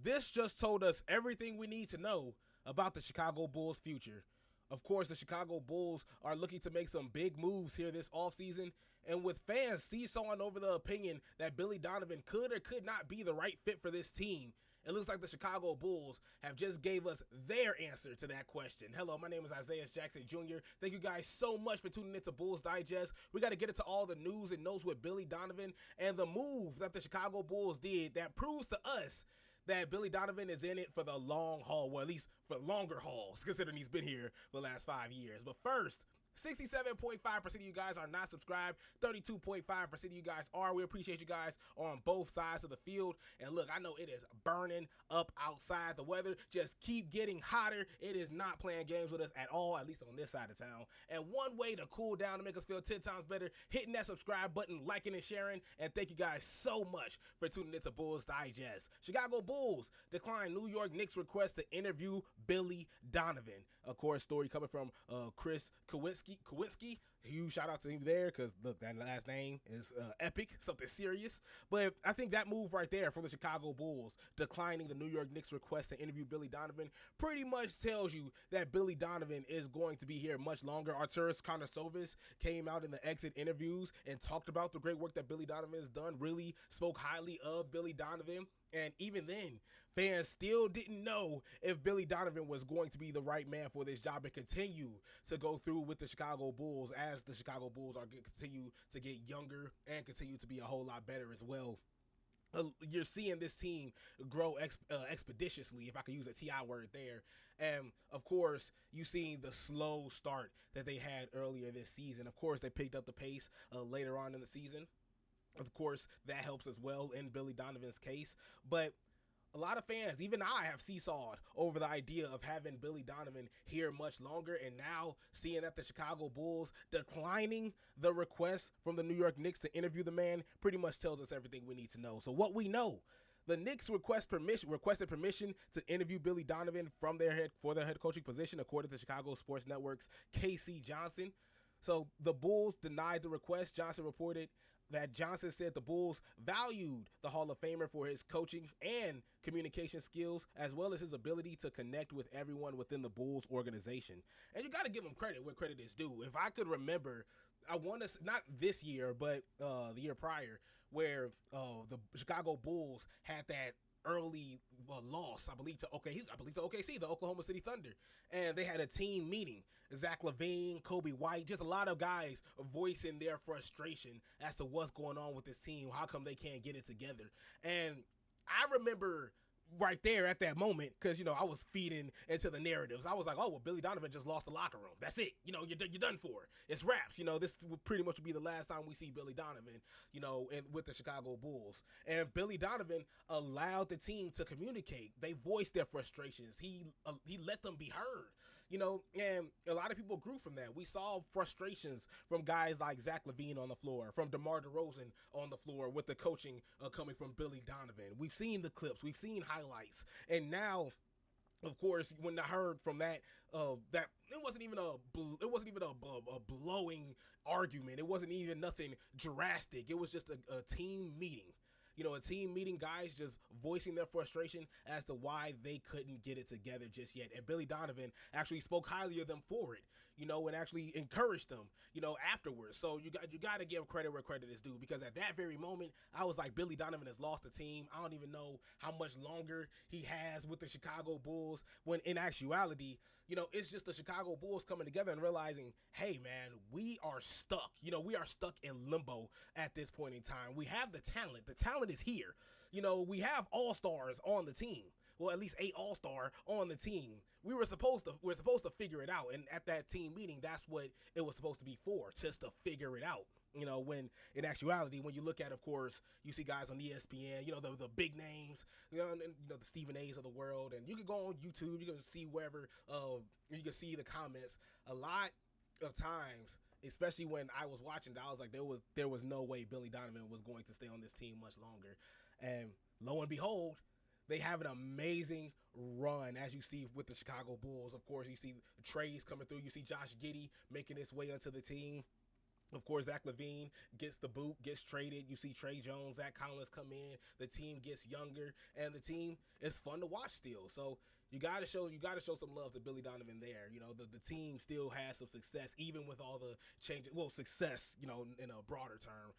This just told us everything we need to know about the Chicago Bulls' future. Of course, the Chicago Bulls are looking to make some big moves here this offseason, and with fans seesawing over the opinion that Billy Donovan could or could not be the right fit for this team, it looks like the Chicago Bulls have just gave us their answer to that question. Hello, my name is Isaias Jackson Jr. Thank you guys so much for tuning into Bulls Digest. We got to get into all the news and notes with Billy Donovan and the move that the Chicago Bulls did that proves to us that Billy Donovan is in it for the long haul, well, at least for longer hauls, considering he's been here for the last 5 years. But first, 67.5% of you guys are not subscribed. 32.5% of you guys are. We appreciate you guys on both sides of the field. And look, I know it is burning up outside. The weather just keep getting hotter. It is not playing games with us at all, at least on this side of town. And one way to cool down to make us feel 10 times better, hitting that subscribe button, liking and sharing. And thank you guys so much for tuning into Bulls Digest. Chicago Bulls decline New York Knicks request to interview Billy Donovan. Of course, story coming from Chris Kowinski. Huge shout out to him there, because look, that last name is epic, something serious. But I think that move right there from the Chicago Bulls declining the New York Knicks request to interview Billy Donovan pretty much tells you that Billy Donovan is going to be here much longer. Arturas Karnisovas came out in the exit interviews and talked about the great work that Billy Donovan has done, really spoke highly of Billy Donovan. And even then, fans still didn't know if Billy Donovan was going to be the right man for this job and continue to go through with the Chicago Bulls as the Chicago Bulls are continue to get younger and continue to be a whole lot better as well. You're seeing this team grow expeditiously, if I could use a TI word there. And, of course, you seen the slow start that they had earlier this season. Of course, they picked up the pace later on in the season. Of course, that helps as well in Billy Donovan's case. But a lot of fans, even I, have seesawed over the idea of having Billy Donovan here much longer. And now seeing that the Chicago Bulls declining the request from the New York Knicks to interview the man pretty much tells us everything we need to know. So what we know: the Knicks requested permission to interview Billy Donovan for their head coaching position, according to Chicago Sports Network's Casey Johnson. So the Bulls denied the request. Johnson reported that Johnson said the Bulls valued the Hall of Famer for his coaching and communication skills, as well as his ability to connect with everyone within the Bulls organization. And you got to give him credit where credit is due. If I could remember, I want to, not this year, but the year prior, where the Chicago Bulls had that early loss, I believe to OKC, the Oklahoma City Thunder, and they had a team meeting. Zach Lavine, Kobe White, just a lot of guys voicing their frustration as to what's going on with this team. How come they can't get it together? And I remember right there at that moment, because, you know, I was feeding into the narratives. I was like, oh, well, Billy Donovan just lost the locker room. That's it. You know, you're done for. It's wraps. You know, this would pretty much be the last time we see Billy Donovan, you know, with the Chicago Bulls. And Billy Donovan allowed the team to communicate. They voiced their frustrations. He let them be heard, you know, and a lot of people grew from that. We saw frustrations from guys like Zach Lavine on the floor, from DeMar DeRozan on the floor, with the coaching coming from Billy Donovan. We've seen the clips. We've seen highlights. And now, of course, when I heard from that it wasn't even a blowing argument. It wasn't even nothing drastic. It was just a team meeting. You know, a team meeting, guys just voicing their frustration as to why they couldn't get it together just yet. And Billy Donovan actually spoke highly of them for it, you know, and actually encouraged them, you know, afterwards. So you got to give credit where credit is due, because at that very moment, I was like, Billy Donovan has lost the team. I don't even know how much longer he has with the Chicago Bulls, when in actuality, you know, it's just the Chicago Bulls coming together and realizing, hey, man, we are stuck. You know, we are stuck in limbo at this point in time. We have the talent. The talent is here. You know, we have all-stars on the team. Well, at least 8 all-star on the team. We're supposed to figure it out. And at that team meeting, that's what it was supposed to be for, just to figure it out. You know, when in actuality, when you look at, of course, you see guys on ESPN, you know, the big names, you know, the Stephen A's of the world, and you can go on YouTube, you can see wherever, you can see the comments. A lot of times, especially when I was watching, I was like, there was no way Billy Donovan was going to stay on this team much longer. And lo and behold, they have an amazing run, as you see with the Chicago Bulls. Of course, you see trades coming through. You see Josh Giddey making his way onto the team. Of course, Zach Lavine gets the boot, gets traded. You see Trey Jones, Zach Collins come in. The team gets younger, and the team is fun to watch still. So you gotta show some love to Billy Donovan there. The team still has some success, even with all the changes. Well, success, in a broader term.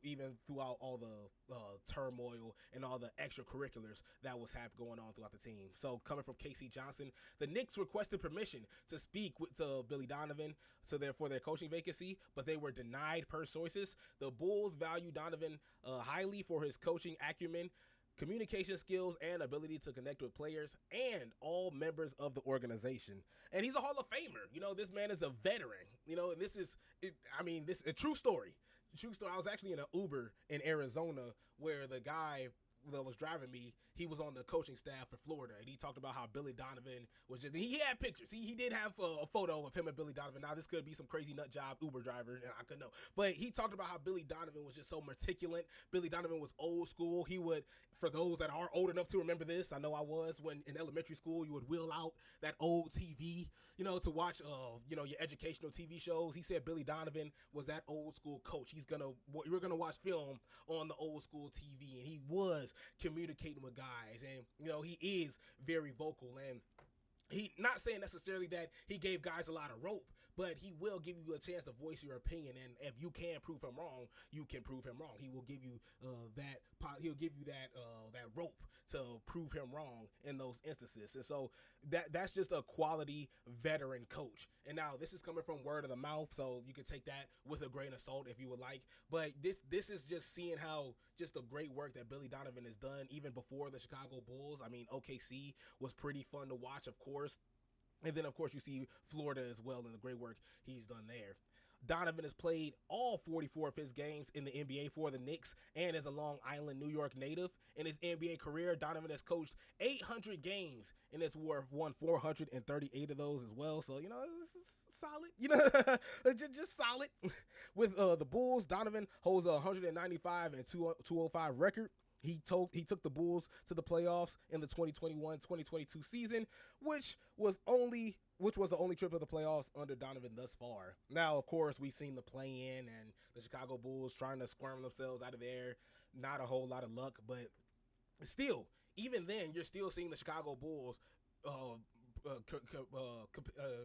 Even throughout all the turmoil and all the extracurriculars that was going on throughout the team. So coming from Casey Johnson, the Knicks requested permission to speak to Billy Donovan for their coaching vacancy, but they were denied per sources. The Bulls value Donovan highly for his coaching acumen, communication skills, and ability to connect with players and all members of the organization. And he's a Hall of Famer. This man is a veteran. And this is, this is a true story. True story. I was actually in an Uber in Arizona where the guy that was driving me, he was on the coaching staff for Florida, and he talked about how Billy Donovan was just, he had pictures. He did have a photo of him and Billy Donovan. Now, this could be some crazy nut job Uber driver, and I couldn't know. But he talked about how Billy Donovan was just so meticulous. Billy Donovan was old school. He would, for those that are old enough to remember this, I know I was, when in elementary school, you would wheel out that old TV, to watch, your educational TV shows. He said Billy Donovan was that old school coach. You're gonna watch film on the old school TV, and he was communicating with guys, and he is very vocal, and he not saying necessarily that he gave guys a lot of rope, but he will give you a chance to voice your opinion, and if you can prove him wrong, you can prove him wrong. He will give you that rope to prove him wrong in those instances. And so that's just a quality veteran coach. And now this is coming from word of the mouth, so you can take that with a grain of salt if you would like. But this is just seeing how just the great work that Billy Donovan has done even before the Chicago Bulls. OKC was pretty fun to watch, of course. And then, of course, you see Florida as well and the great work he's done there. Donovan has played all 44 of his games in the NBA for the Knicks and is a Long Island, New York native. In his NBA career, Donovan has coached 800 games and has won 438 of those as well. So, this is solid. Just solid. With the Bulls, Donovan holds a 195 and 205 record. He took the Bulls to the playoffs in the 2021-2022 season, which was the only trip to the playoffs under Donovan thus far. Now, of course, we've seen the play-in and the Chicago Bulls trying to squirm themselves out of there. Not a whole lot of luck, but still, even then, you're still seeing the Chicago Bulls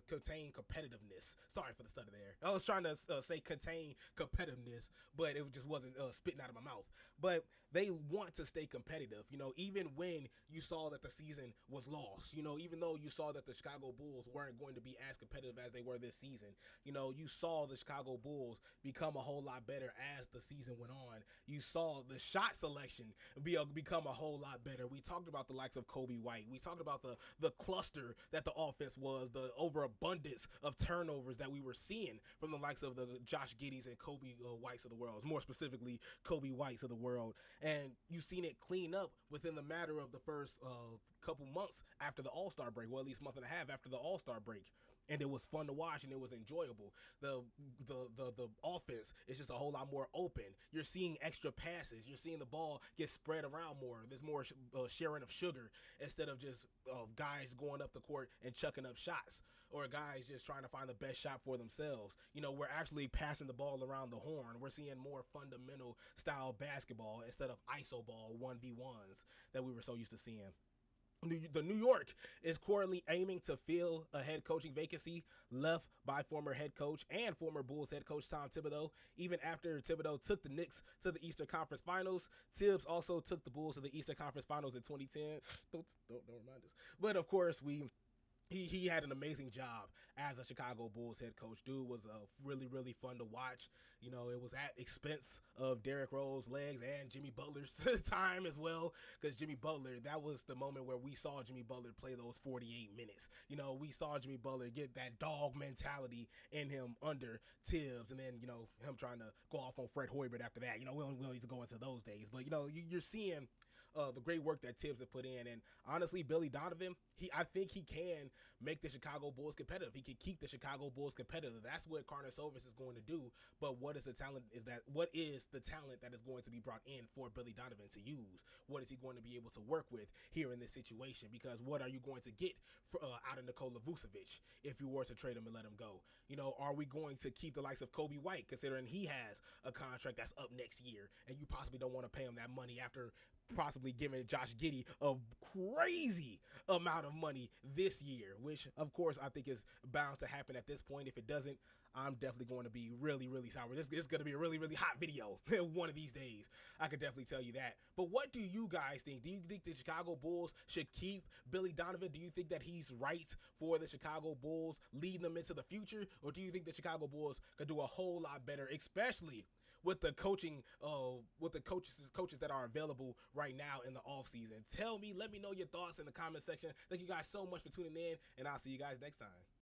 contain competitiveness. Sorry for the stutter there. I was trying to say contain competitiveness, but it just wasn't spitting out of my mouth. But they want to stay competitive, even when you saw that the season was lost, even though you saw that the Chicago Bulls weren't going to be as competitive as they were this season, you saw the Chicago Bulls become a whole lot better as the season went on. You saw the shot selection become a whole lot better. We talked about the likes of Kobe White. We talked about the cluster that the offense was, the overabundance of turnovers that we were seeing from the likes of the Josh Giddeys and Kobe Whites of the world, more specifically Kobe Whites of the world. And you've seen it clean up within the matter of the first couple months after the All-Star break, well, at least month and a half after the All-Star break. And it was fun to watch, and it was enjoyable. The offense is just a whole lot more open. You're seeing extra passes. You're seeing the ball get spread around more. There's more sharing of sugar instead of just guys going up the court and chucking up shots, or guys just trying to find the best shot for themselves. We're actually passing the ball around the horn. We're seeing more fundamental style basketball instead of iso ball 1v1s that we were so used to seeing. The New York is currently aiming to fill a head coaching vacancy left by former head coach and former Bulls head coach Tom Thibodeau. Even after Thibodeau took the Knicks to the Eastern Conference Finals, Tibbs also took the Bulls to the Eastern Conference Finals in 2010. Don't remind us. But of course, he had an amazing job as a Chicago Bulls head coach. Dude was really, really fun to watch. It was at expense of Derrick Rose's legs and Jimmy Butler's time as well, because Jimmy Butler, that was the moment where we saw Jimmy Butler play those 48 minutes. We saw Jimmy Butler get that dog mentality in him under Tibbs, and then, him trying to go off on Fred Hoiberg after that. We don't need to go into those days, but, you're seeing the great work that Tibbs have put in. And honestly, Billy Donovan, I think he can make the Chicago Bulls competitive. He can keep the Chicago Bulls competitive. That's what Karnisovas is going to do. But what is the talent that is going to be brought in for Billy Donovan to use? What is he going to be able to work with here in this situation? Because what are you going to get out of Nikola Vucevic if you were to trade him and let him go? Are we going to keep the likes of Kobe White, considering he has a contract that's up next year, and you possibly don't want to pay him that money after possibly giving Josh Giddey a crazy amount of money this year, which of course I think is bound to happen at this point. If it doesn't, I'm definitely going to be really, really sour. This is going to be a really, really hot video one of these days. I could definitely tell you that. But what do you guys think? Do you think the Chicago Bulls should keep Billy Donovan? Do you think that he's right for the Chicago Bulls, leading them into the future? Or do you think the Chicago Bulls could do a whole lot better, especially with the coaching, with the coaches that are available right now in the offseason? Let me know your thoughts in the comment section. Thank you guys so much for tuning in, and I'll see you guys next time.